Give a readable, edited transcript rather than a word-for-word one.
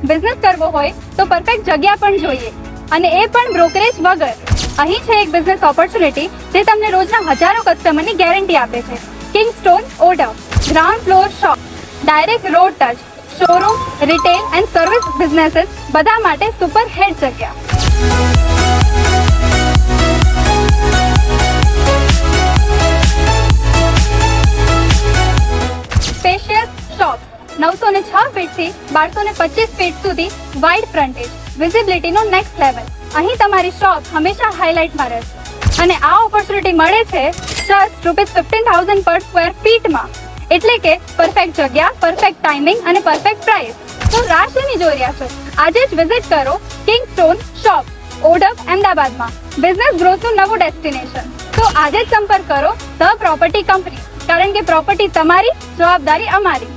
Business કરવો હોય તો પરફેક્ટ જગ્યા પણ જોઈએ, અને એ પણ બ્રોકરેજ વગર. અહીં છે એક બિઝનેસ ઓપોર્ચ્યુનિટી જે તમને રોજના હજારો કસ્ટમરની ગેરંટી આપે છે. Kingstone order, ground floor shop, direct road touch, showroom, retail and service businesses બધા માટે સુપર હેડ જગ્યા. સ્પેશિયસ શોપ, 906 ફીટથી 1225 ફીટ સુધી વાઇડ ફ્રન્ટેજ, વિઝિબિલિટીનો નેક્સ્ટ લેવલ. અહીં તમારી શોપ હંમેશા હાઇલાઇટમાં રહેશે, અને આ ઓપોર્ચ્યુનિટી મળે છે જસ્ટ ₹15,000 પર સ્ક્વેર ફીટમાં. એટલે કે પરફેક્ટ જગ્યા, પરફેક્ટ ટાઈમિંગ અને પરફેક્ટ પ્રાઇસ. તો રાહ શેની જોઈ રહ્યા છો? આજે જ વિઝિટ કરો કિંગસ્ટોન શોપ, ઓડક, અમદાવાદમાં. બિઝનેસ ગ્રોથનું નવું ડેસ્ટિનેશન. તો આજે જ સંપર્ક કરો ધ પ્રોપર્ટી કંપની, કારણ કે પ્રોપર્ટી તમારી, જવાબદારી અમારી.